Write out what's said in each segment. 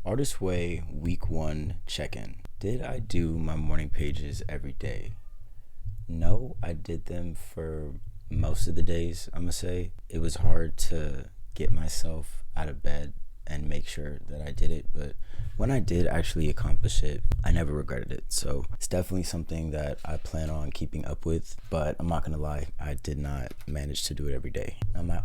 Artist Way Week 1 check-in. Did I do my morning pages every day? No, I did them for most of the days, I'm gonna say. It was hard to get myself out of bed and make sure that I did it, but when I did actually accomplish it, I never regretted it. So it's definitely something that I plan on keeping up with, but I'm not gonna lie, I did not manage to do it every day. Now my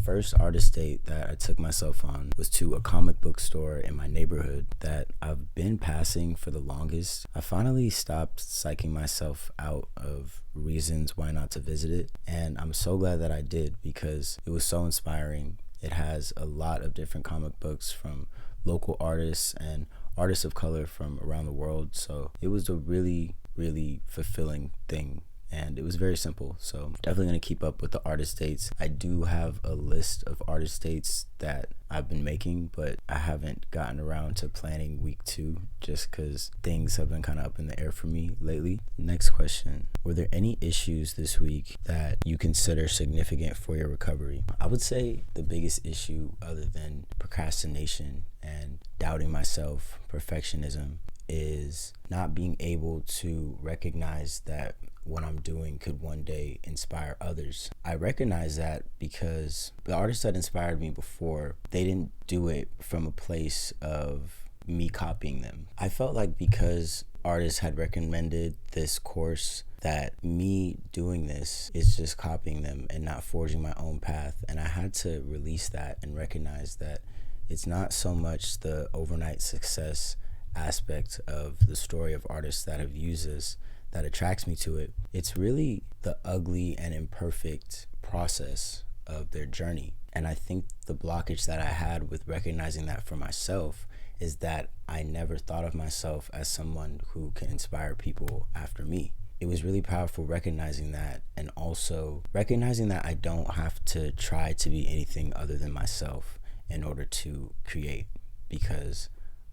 first artist date that I took myself on was to a comic book store in my neighborhood that I've been passing for the longest. I finally stopped psyching myself out of reasons why not to visit it, and I'm so glad that I did because it was so inspiring. It has a lot of different comic books from local artists and artists of color from around the world. So it was a really, really fulfilling thing. And it was very simple. So I'm definitely going to keep up with the artist dates. I do have a list of artist dates that I've been making, but I haven't gotten around to planning week 2 just because things have been kind of up in the air for me lately. Next question. Were there any issues this week that you consider significant for your recovery? I would say the biggest issue, other than procrastination and doubting myself, perfectionism, is not being able to recognize that what I'm doing could one day inspire others. I recognize that because the artists that inspired me before, they didn't do it from a place of me copying them. I felt like because artists had recommended this course, that me doing this is just copying them and not forging my own path. And I had to release that and recognize that it's not so much the overnight success aspect of the story of artists that have used this that attracts me to it. It's really the ugly and imperfect process of their journey. And I think the blockage that I had with recognizing that for myself is that I never thought of myself as someone who can inspire people after me. It was really powerful recognizing that, and also recognizing that I don't have to try to be anything other than myself in order to create, because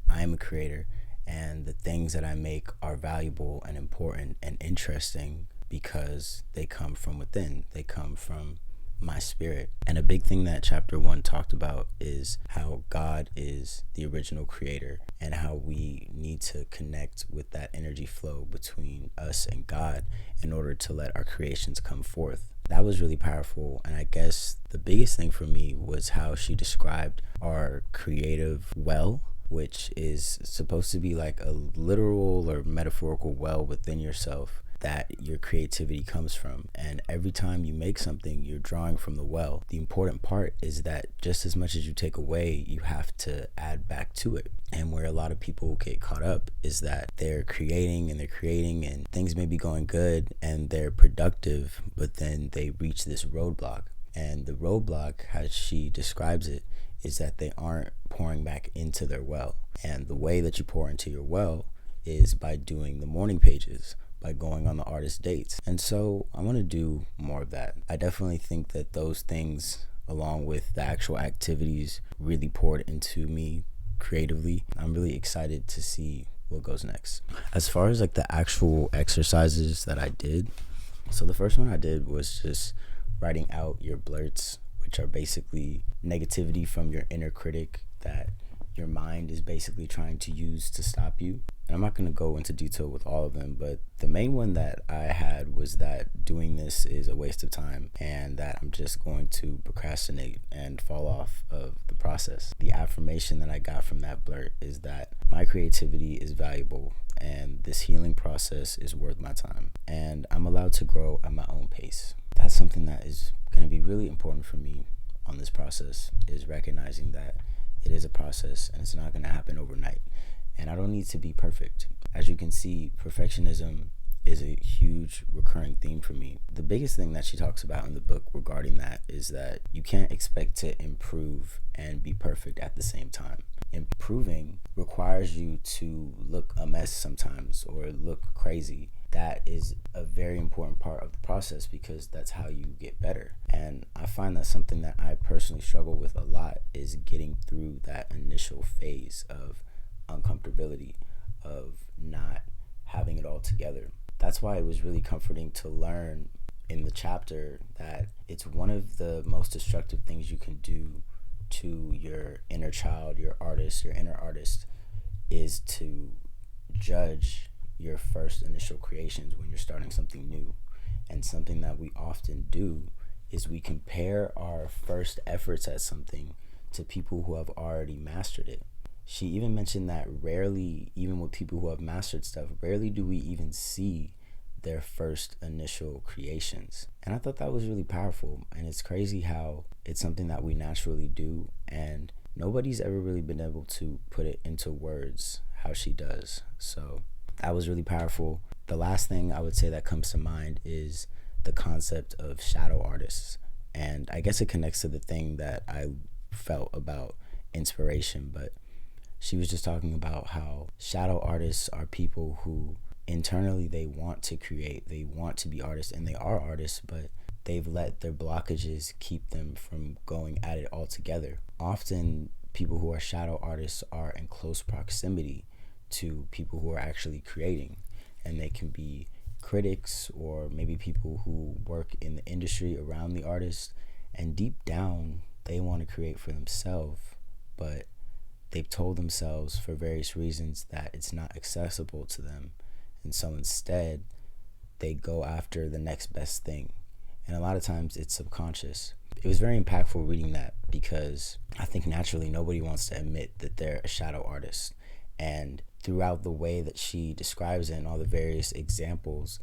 I am a creator. And the things that I make are valuable and important and interesting because they come from within. They come from my spirit. And a big thing that chapter 1 talked about is how God is the original creator and how we need to connect with that energy flow between us and God in order to let our creations come forth. That was really powerful. And I guess the biggest thing for me was how she described our creative well, which is supposed to be like a literal or metaphorical well within yourself that your creativity comes from. And every time you make something, you're drawing from the well. The important part is that just as much as you take away, you have to add back to it. And where a lot of people get caught up is that they're creating and things may be going good and they're productive, but then they reach this roadblock. And the roadblock, as she describes it, is that they aren't pouring back into their well. And the way that you pour into your well is by doing the morning pages, by going on the artist dates. And so I want to do more of that. I definitely think that those things, along with the actual activities, really poured into me creatively. I'm really excited to see what goes next. As far as like the actual exercises that I did, so the first one I did was just writing out your blurts, which are basically negativity from your inner critic that your mind is basically trying to use to stop you. And I'm not going to go into detail with all of them, but the main one that I had was that doing this is a waste of time and that I'm just going to procrastinate and fall off of the process. The affirmation that I got from that blurt is that my creativity is valuable and this healing process is worth my time and I'm allowed to grow at my own pace. That's something that is going to be really important for me on this process, is recognizing that it is a process and it's not going to happen overnight. And I don't need to be perfect. As you can see, perfectionism is a huge recurring theme for me. The biggest thing that she talks about in the book regarding that is that you can't expect to improve and be perfect at the same time. Improving requires you to look a mess sometimes or look crazy. That is a very important part of the process because that's how you get better. And I find that something that I personally struggle with a lot is getting through that initial phase of uncomfortability, of not having it all together. That's why it was really comforting to learn in the chapter that it's one of the most destructive things you can do to your inner child, your artist, your inner artist, is to judge your first initial creations when you're starting something new. And something that we often do is we compare our first efforts at something to people who have already mastered it. She even mentioned that rarely, even with people who have mastered stuff, rarely do we even see their first initial creations. And I thought that was really powerful. And it's crazy how it's something that we naturally do, and nobody's ever really been able to put it into words how she does. So that was really powerful. The last thing I would say that comes to mind is the concept of shadow artists. And I guess it connects to the thing that I felt about inspiration, but she was just talking about how shadow artists are people who internally they want to create, they want to be artists, and they are artists, but they've let their blockages keep them from going at it altogether. Often people who are shadow artists are in close proximity to people who are actually creating, and they can be critics or maybe people who work in the industry around the artist, and deep down they want to create for themselves, but they've told themselves for various reasons that it's not accessible to them. And so instead, they go after the next best thing. And a lot of times it's subconscious. It was very impactful reading that, because I think naturally nobody wants to admit that they're a shadow artist. And throughout the way that she describes it and all the various examples,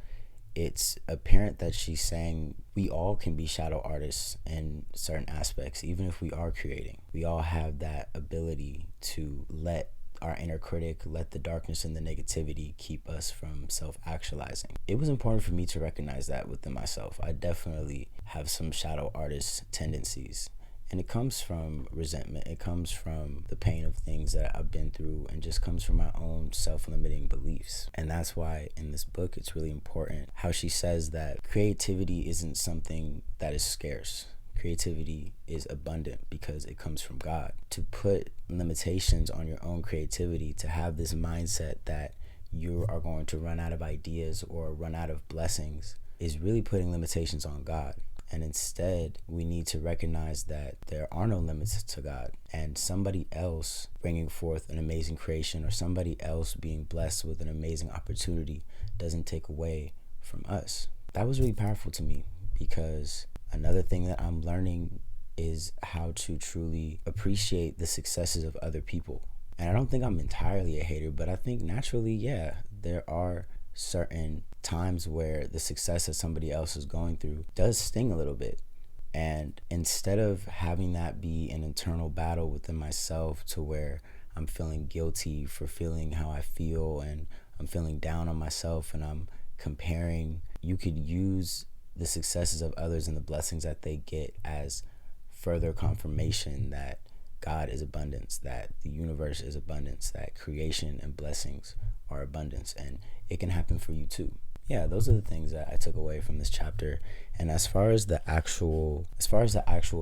it's apparent that she's saying we all can be shadow artists in certain aspects, even if we are creating. We all have that ability to let our inner critic, let the darkness and the negativity keep us from self-actualizing. It was important for me to recognize that within myself. I definitely have some shadow artist tendencies. And it comes from resentment. It comes from the pain of things that I've been through, and just comes from my own self-limiting beliefs. And that's why in this book, it's really important how she says that creativity isn't something that is scarce. Creativity is abundant because it comes from God. To put limitations on your own creativity, to have this mindset that you are going to run out of ideas or run out of blessings, is really putting limitations on God. And instead, we need to recognize that there are no limits to God, and somebody else bringing forth an amazing creation or somebody else being blessed with an amazing opportunity doesn't take away from us. That was really powerful to me, because another thing that I'm learning is how to truly appreciate the successes of other people. And I don't think I'm entirely a hater, but I think naturally, yeah, there are certain times where the success that somebody else is going through does sting a little bit. And instead of having that be an internal battle within myself to where I'm feeling guilty for feeling how I feel, and I'm feeling down on myself, and I'm comparing, you could use the successes of others and the blessings that they get as further confirmation that God is abundance, that the universe is abundance, that creation and blessings are abundance, and it can happen for you too. Yeah, those are the things that I took away from this chapter. And as far as the actual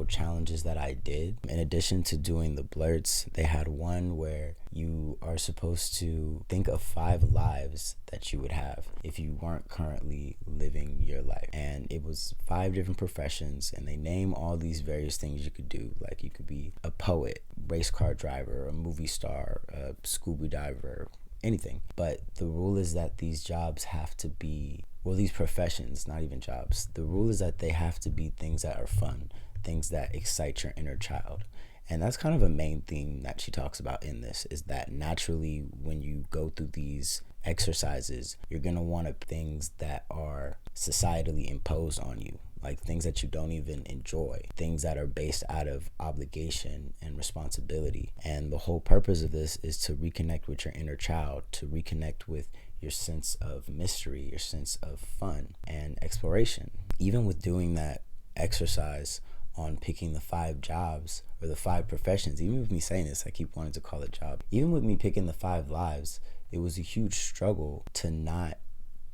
challenges that I did, in addition to doing the blurts, they had one where you are supposed to think of 5 lives that you would have if you weren't currently living your life. And it was 5 different professions, and they name all these various things you could do. Like you could be a poet, race car driver, a movie star, a scuba diver, anything. But the rule is that these jobs have to be, well, these professions, not even jobs, the rule is that they have to be things that are fun, things that excite your inner child. And that's kind of a main theme that she talks about in this, is that naturally when you go through these exercises, you're going to want things that are societally imposed on you, like things that you don't even enjoy, things that are based out of obligation and responsibility. And the whole purpose of this is to reconnect with your inner child, to reconnect with your sense of mystery, your sense of fun and exploration. Even with doing that exercise on picking the 5 jobs or the 5 professions, even with me saying this, I keep wanting to call it job. Even with me picking the 5 lives, it was a huge struggle to not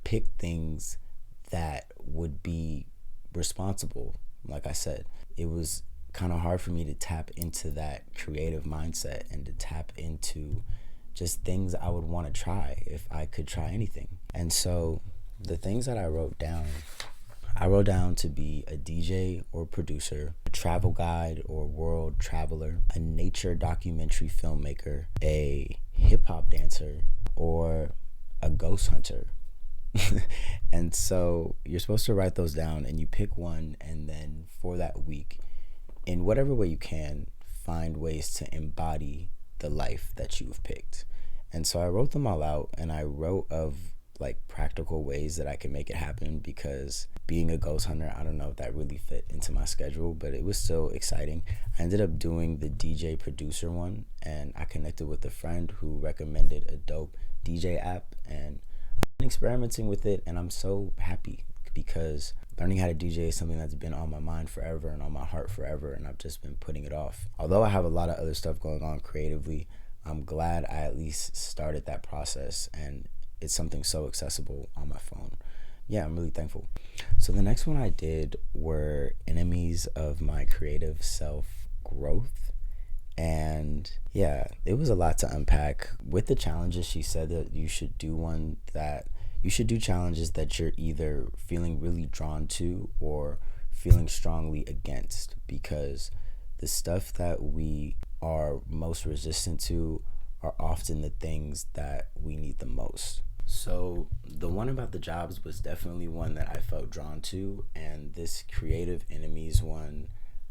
pick things that would be responsible. Like I said, it was kind of hard for me to tap into that creative mindset and to tap into just things I would want to try if I could try anything. And so the things that I wrote down, I wrote down to be a DJ or producer, a travel guide or world traveler, a nature documentary filmmaker, a hip hop dancer, or a ghost hunter. And so you're supposed to write those down, and you pick one, and then for that week, in whatever way you can, find ways to embody the life that you've picked. And so I wrote them all out, and I wrote of like practical ways that I can make it happen, because being a ghost hunter, I don't know if that really fit into my schedule, but it was still exciting. I ended up doing the DJ producer one, and I connected with a friend who recommended a dope DJ app, and I've been experimenting with it, and I'm so happy because learning how to DJ is something that's been on my mind forever and on my heart forever, and I've just been putting it off. Although I have a lot of other stuff going on creatively, I'm glad I at least started that process, and it's something so accessible on my phone. Yeah, I'm really thankful. So the next one I did were enemies of my creative self growth. And yeah, it was a lot to unpack. With the challenges, she said that you should do challenges that you're either feeling really drawn to or feeling strongly against, because the stuff that we are most resistant to are often the things that we need the most. So the one about the jobs was definitely one that I felt drawn to, and this creative enemies one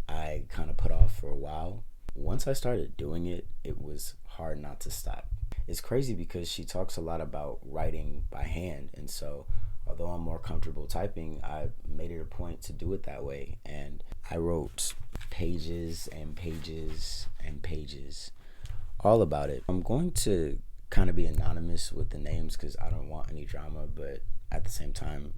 I kind of put off for a while. Once I started doing it, it was hard not to stop. It's crazy because she talks a lot about writing by hand, and so although I'm more comfortable typing, I made it a point to do it that way, and I wrote pages and pages and pages all about it. I'm going to kind of be anonymous with the names because I don't want any drama, but at the same time,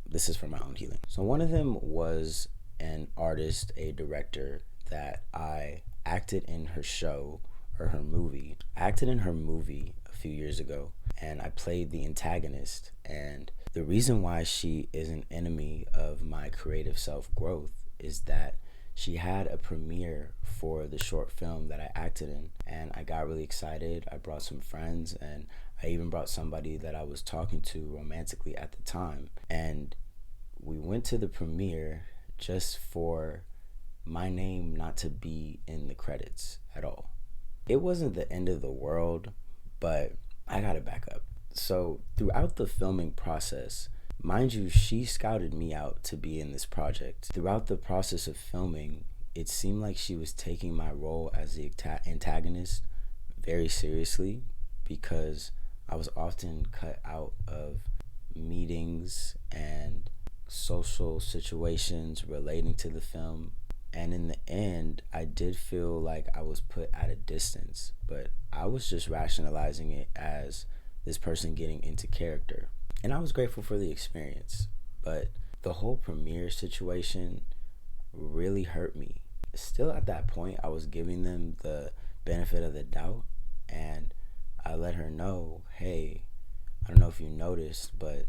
this is for my own healing. So one of them was an artist, a director that I acted in her show or her movie. I acted in her movie a few years ago, and I played the antagonist. And the reason why she is an enemy of my creative self-growth is that she had a premiere for the short film that I acted in, and I got really excited. I brought some friends, and I even brought somebody that I was talking to romantically at the time. And we went to the premiere just for my name not to be in the credits at all. It wasn't the end of the world, but I gotta back up. So throughout the filming process, mind you, she scouted me out to be in this project. Throughout the process of filming, it seemed like she was taking my role as the antagonist very seriously, because I was often cut out of meetings and social situations relating to the film. And in the end, I did feel like I was put at a distance, but I was just rationalizing it as this person getting into character. And I was grateful for the experience, but the whole premiere situation really hurt me. Still at that point, I was giving them the benefit of the doubt, and I let her know, hey, I don't know if you noticed, but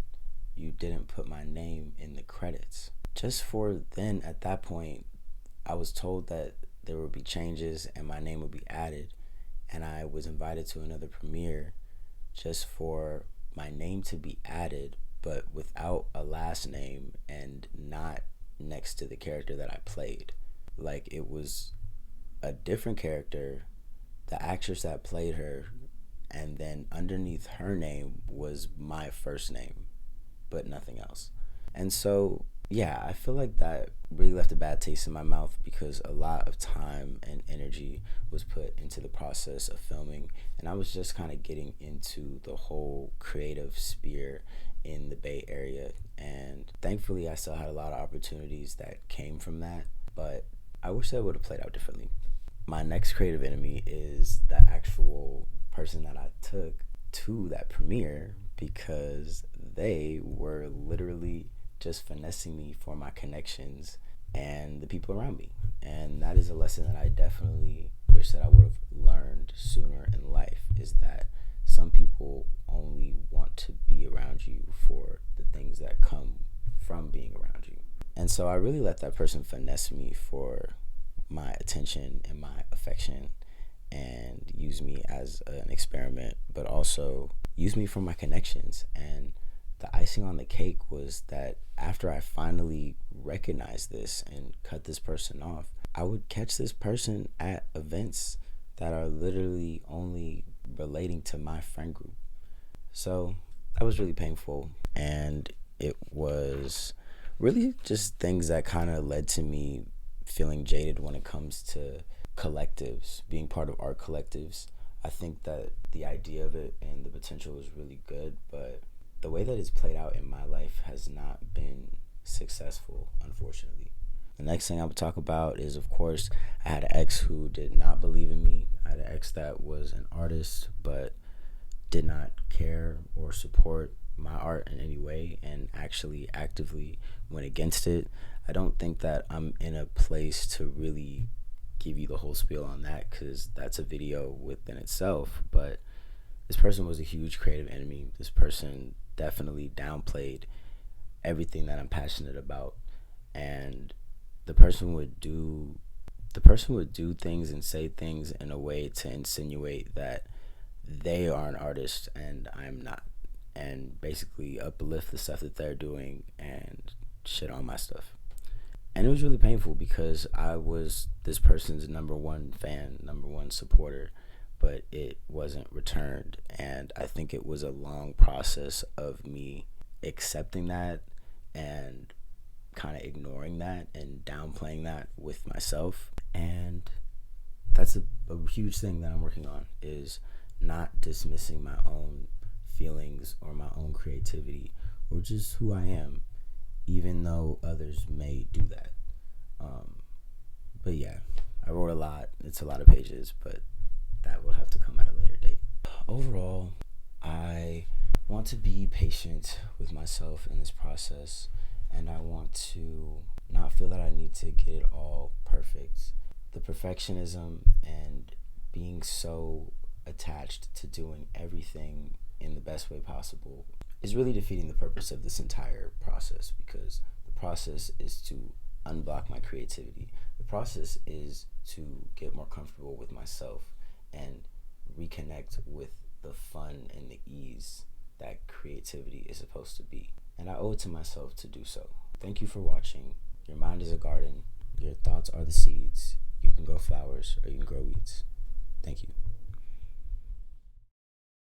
you didn't put my name in the credits. Just for then, at that point, I was told that there would be changes and my name would be added, and I was invited to another premiere just for my name to be added, but without a last name and not next to the character that I played. Like, it was a different character, the actress that played her, and then underneath her name was my first name, but nothing else. And so, yeah, I feel like that really left a bad taste in my mouth, because a lot of time and energy was put into the process of filming, and I was just kind of getting into the whole creative sphere in the Bay Area, and thankfully I still had a lot of opportunities that came from that, but I wish that would have played out differently. My next creative enemy is the actual person that I took to that premiere, because they were literally just finessing me for my connections and the people around me. And that is a lesson that I definitely wish that I would have learned sooner in life, is that some people only want to be around you for the things that come from being around you. And so I really let that person finesse me for my attention and my affection, and use me as an experiment, but also use me for my connections. And the icing on the cake was that after I finally recognized this and cut this person off, I would catch this person at events that are literally only relating to my friend group. So that was really painful, and it was really just things that kind of led to me feeling jaded when it comes to collectives, being part of art collectives. I think that the idea of it and the potential is really good, but the way that it's played out in my life has not been successful, unfortunately. The next thing I would talk about is, of course, I had an ex who did not believe in me. I had an ex that was an artist, but did not care or support my art in any way and actually actively went against it. I don't think that I'm in a place to really give you the whole spiel on that because that's a video within itself, but this person was a huge creative enemy. This person definitely downplayed everything that I'm passionate about, and the person would do things and say things in a way to insinuate that they are an artist and I'm not, and basically uplift the stuff that they're doing and shit on my stuff. And it was really painful because I was this person's number one fan, number one supporter, but it wasn't returned. And I think it was a long process of me accepting that and kind of ignoring that and downplaying that with myself. And that's a huge thing that I'm working on, is not dismissing my own feelings or my own creativity or just who I am, even though others may do that. But yeah, I wrote a lot. It's a lot of pages, but that will have to come at a later date. Overall, I want to be patient with myself in this process, and I want to not feel that I need to get it all perfect. The perfectionism and being so attached to doing everything in the best way possible is really defeating the purpose of this entire process, because the process is to unblock my creativity. The process is to get more comfortable with myself and reconnect with the fun and the ease that creativity is supposed to be. And I owe it to myself to do so. Thank you for watching. Your mind is a garden. Your thoughts are the seeds. You can grow flowers or you can grow weeds. Thank you.